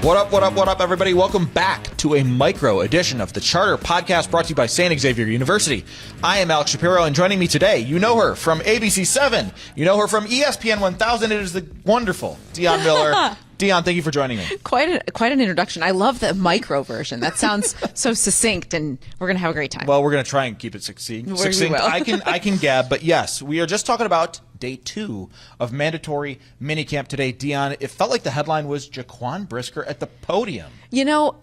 What up, everybody? Welcome back to a micro edition of the Charter Podcast brought to you by St. Xavier University. I am 𝗏𝗏 𝗿𝗶𝘶, and joining me today, you know her from ABC7. You know her from ESPN 1000. It is the wonderful Dionne Miller. Dionne, thank you for joining me. Quite an introduction. I love the micro version. That sounds so succinct, and we're going to have a great time. Well, we're going to try and keep it succinct. I can gab, but yes, we are just talking about day 2 of mandatory minicamp today. Dionne, it felt like the headline was Jaquan Brisker at the podium. You know,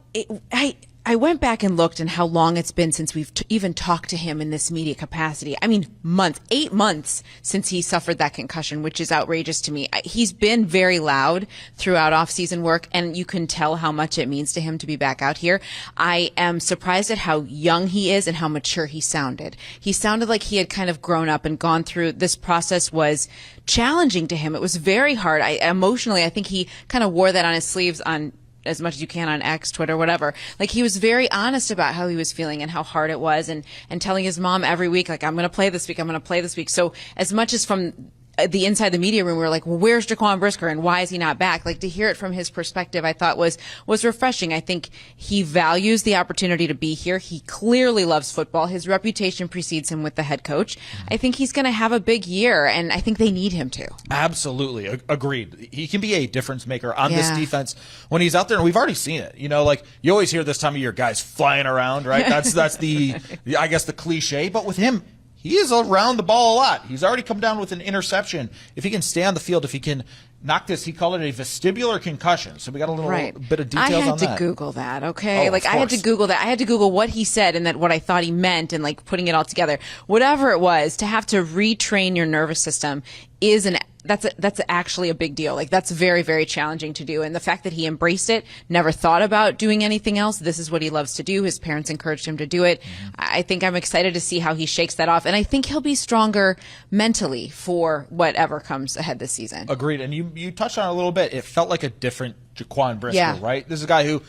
I went back and looked and how long it's been since we've even talked to him in this media capacity. I mean, 8 months since he suffered that concussion, which is outrageous to me. He's been very loud throughout off-season work, and you can tell how much it means to him to be back out here. I am surprised at how young he is and how mature he sounded. He sounded like he had kind of grown up and gone through this process was challenging to him. It was very hard. Emotionally, I think he kind of wore that on his sleeves on as much as you can on X, Twitter, whatever. Like, he was very honest about how he was feeling and how hard it was, and telling his mom every week, like, I'm going to play this week, I'm going to play this week. So as much as from the inside the media room, we were like, well, where's Jaquan Brisker and why is he not back? Like, to hear it from his perspective, I thought was refreshing. I think he values the opportunity to be here. He clearly loves football. His reputation precedes him with the head coach. I think he's going to have a big year, and I think they need him to. Absolutely. Agreed. He can be a difference maker on this defense when he's out there, and we've already seen it. You know, like, you always hear this time of year guys flying around, right? That's the I guess the cliche, but with him, he is around the ball a lot. He's already come down with an interception. If he can stay on the field, if he can knock this, he called it a vestibular concussion. So we got a little bit of details on that. I had to Google that, okay? I had to Google that. I had to Google what he said and what I thought he meant, and like putting it all together. Whatever it was, to have to retrain your nervous system is that's actually a big deal. Like, that's very, very challenging to do. And the fact that he embraced it, never thought about doing anything else. This is what he loves to do. His parents encouraged him to do it. I think I'm excited to see how he shakes that off. And I think he'll be stronger mentally for whatever comes ahead this season. Agreed. And you touched on it a little bit. It felt like a different Jaquan Brisker, right? This is a guy who,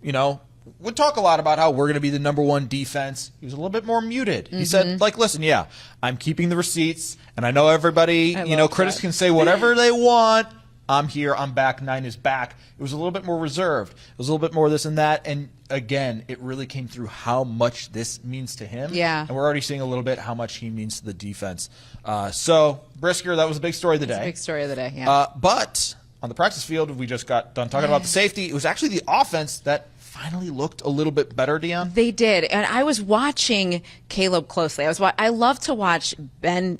you know, would talk a lot about how we're going to be the #1 defense. He was a little bit more muted. He said, like, listen, yeah, I'm keeping the receipts, and I know everybody, critics can say whatever they want. I'm here. I'm back. 9 is back. It was a little bit more reserved. It was a little bit more this and that. And, again, it really came through how much this means to him. Yeah. And we're already seeing a little bit how much he means to the defense. So, Brisker, that was a big story of the day. Big story of the day, yeah. But on the practice field, we just got done talking about the safety. It was actually the offense that finally looked a little bit better, Dionne. They did, and I was watching Caleb closely. I love to watch Ben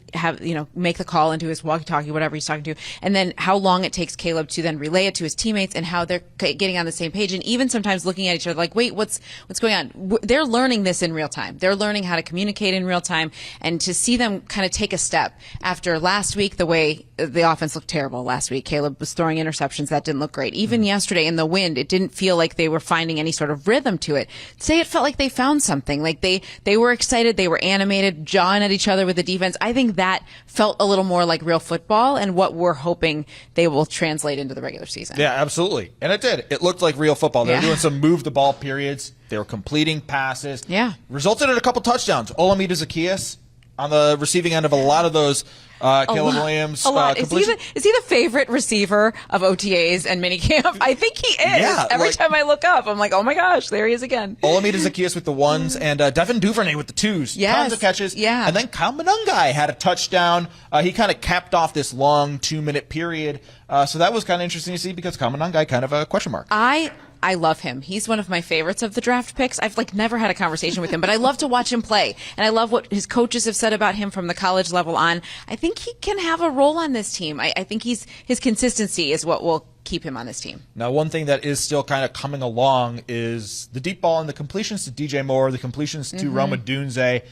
make the call into his walkie-talkie, whatever he's talking to, and then how long it takes Caleb to then relay it to his teammates, and how they're getting on the same page, and even sometimes looking at each other like, wait, what's going on? They're learning this in real time. They're learning how to communicate in real time, and to see them kind of take a step after last week, the way the offense looked terrible last week. Caleb was throwing interceptions that didn't look great. Even yesterday in the wind, it didn't feel like they were finding any sort of rhythm to it. Today it felt like they found something. Like they were excited, they were animated, jawing at each other with the defense. I think that felt a little more like real football, and what we're hoping they will translate into the regular season. Yeah, absolutely. And it did. It looked like real football. They were doing some move the ball periods. They were completing passes. Yeah. Resulted in a couple touchdowns. Olamide Zaccheaus on the receiving end of a lot of those Caleb Williams. Is he the favorite receiver of OTAs and minicamp? I think he is. Yeah, Every time I look up, I'm like, oh my gosh, there he is again. Olamide Zaccheaus with the 1s, and Devin Duvernay with the 2s. Yes. Tons of catches. Yeah. And then Minicamp had a touchdown. He kind of capped off this long 2-minute period. So that was kind of interesting to see, because Minicamp kind of a question mark. I love him. He's one of my favorites of the draft picks. I've never had a conversation with him, but I love to watch him play. And I love what his coaches have said about him from the college level on. I think he can have a role on this team. I think his consistency is what will keep him on this team. Now, one thing that is still kind of coming along is the deep ball and the completions to DJ Moore, the completions to Amegadjie.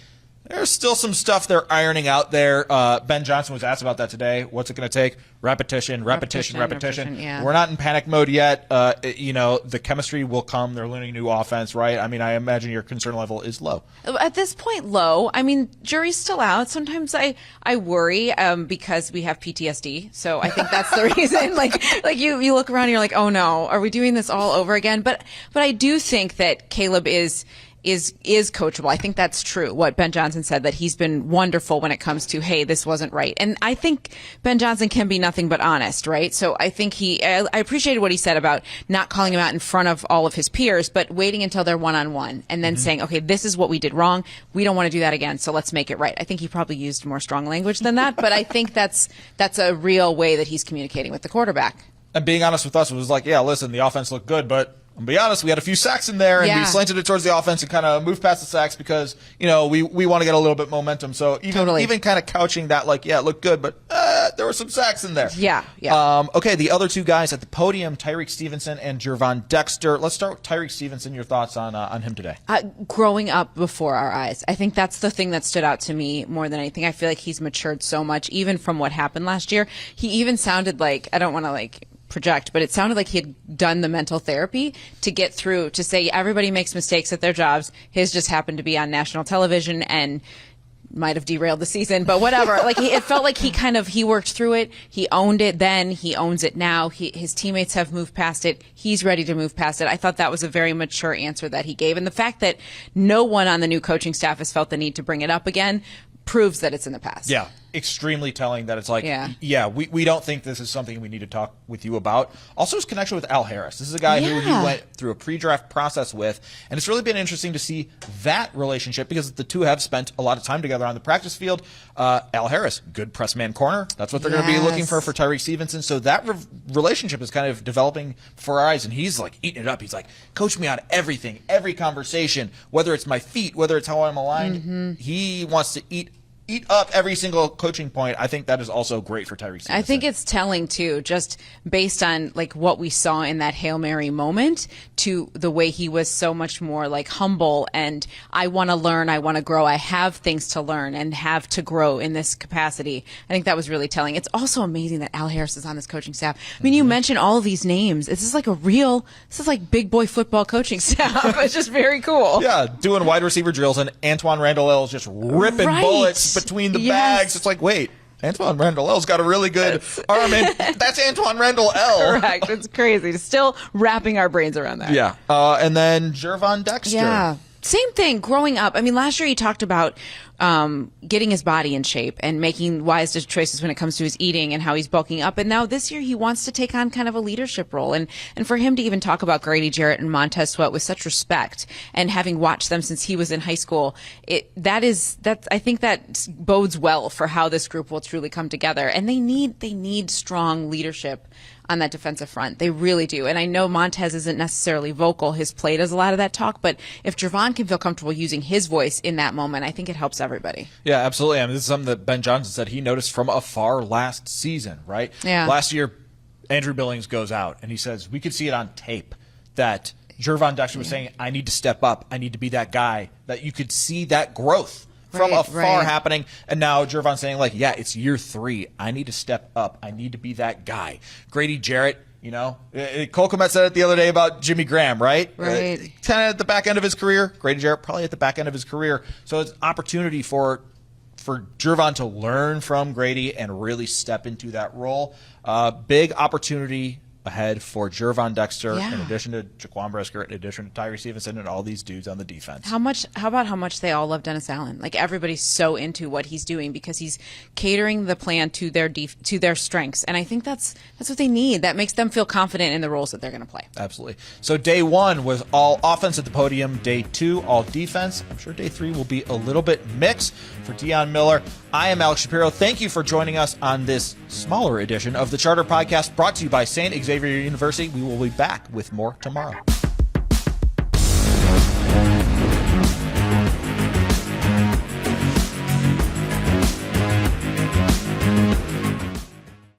There's still some stuff they're ironing out there. Ben Johnson was asked about that today. What's it going to take? Repetition. Yeah. We're not in panic mode yet. The chemistry will come. They're learning a new offense, right? I mean, I imagine your concern level is low. At this point, low. I mean, jury's still out. Sometimes I worry because we have PTSD. So I think that's the reason. Like you look around and you're like, oh no, are we doing this all over again? But I do think that Caleb is is coachable. I think that's true. What Ben Johnson said, that he's been wonderful when it comes to, hey, this wasn't right. And I think Ben Johnson can be nothing but honest, right? So I think I appreciated what he said about not calling him out in front of all of his peers, but waiting until they're one-on-one and then saying, okay, this is what we did wrong. We don't want to do that again, so let's make it right. I think he probably used more strong language than that, but I think that's a real way that he's communicating with the quarterback. And being honest with us, it was like, yeah, listen, the offense looked good, but I'll be honest, we had a few sacks in there, and we slanted it towards the offense and kind of moved past the sacks because, we want to get a little bit momentum. So even kind of couching that, like, yeah, it looked good, but there were some sacks in there. Yeah. Okay, the other two guys at the podium, Tyreek Stevenson and Gervon Dexter. Let's start with Tyreek Stevenson. Your thoughts on him today? Growing up before our eyes. I think that's the thing that stood out to me more than anything. I feel like he's matured so much, even from what happened last year. He even sounded like, I don't want to project, but it sounded like he had done the mental therapy to get through, to say everybody makes mistakes at their jobs. His just happened to be on national television and might have derailed the season, but whatever. It felt like he worked through it. He owned it then. He owns it now. His teammates have moved past it. He's ready to move past it. I thought that was a very mature answer that he gave. And the fact that no one on the new coaching staff has felt the need to bring it up again proves that it's in the past. Yeah, extremely telling that it's like, we don't think this is something we need to talk with you about. Also, his connection with Al Harris. This is a guy who he went through a pre-draft process with, and it's really been interesting to see that relationship because the two have spent a lot of time together on the practice field. Al Harris, good press man corner. That's what they're going to be looking for Tyreek Stevenson. So that relationship is kind of developing before our eyes, and he's like eating it up. He's like, coach me on everything, every conversation, whether it's my feet, whether it's how I'm aligned. He wants to eat up every single coaching point. I think that is also great for Tyreek Stevenson. I think it's telling too, just based on what we saw in that Hail Mary moment, to the way he was so much more humble and I want to learn, I want to grow, I have things to learn and have to grow in this capacity. I think that was really telling. It's also amazing that Al Harris is on this coaching staff. I mean, you mentioned all of these names. This is like big boy football coaching staff. It's just very cool. Yeah, doing wide receiver drills, and Antwaan Randall L is just ripping bullets between the bags. It's like, wait, Antwaan Randall L's got a really good arm, and that's Antwaan Randall L. Correct. It's crazy. Still wrapping our brains around that. Yeah. And then Gervon Dexter. Yeah. Same thing, growing up. I mean, last year he talked about getting his body in shape and making wise choices when it comes to his eating and how he's bulking up. And now this year he wants to take on kind of a leadership role. And for him to even talk about Grady Jarrett and Montez Sweat with such respect, and having watched them since he was in high school, I think that bodes well for how this group will truly come together. And they need strong leadership on that defensive front. They really do. And I know Montez isn't necessarily vocal. His play does a lot of that talk. But if Gervon can feel comfortable using his voice in that moment, I think it helps everybody. Yeah, absolutely. I mean, this is something that Ben Johnson said he noticed from afar last season, right? Yeah. Last year, Andrew Billings goes out, and he says, we could see it on tape that Gervon Dexter was saying, I need to step up. I need to be that guy. That you could see that growth from afar happening. And now Gervon saying, it's year 3. I need to step up. I need to be that guy. Grady Jarrett, Cole Kmet said it the other day about Jimmy Graham, right? Right. Kind of at the back end of his career. Grady Jarrett probably at the back end of his career. So it's opportunity for Gervon to learn from Grady and really step into that role. Big opportunity ahead for Gervon Dexter, in addition to Jaquan Brisker, in addition to Tyreek Stevenson, and all these dudes on the defense. How about how much they all love Dennis Allen? Everybody's so into what he's doing because he's catering the plan to their strengths, and I think that's what they need. That makes them feel confident in the roles that they're going to play. Absolutely. So day 1 was all offense at the podium. Day 2, all defense. I'm sure day 3 will be a little bit mixed. For Dionne Miller, I am 𝗦𝗏cie Shapiro. Thank you for joining us on this smaller edition of the Charter Podcast, brought to you by St. Xavier University. We will be back with more tomorrow.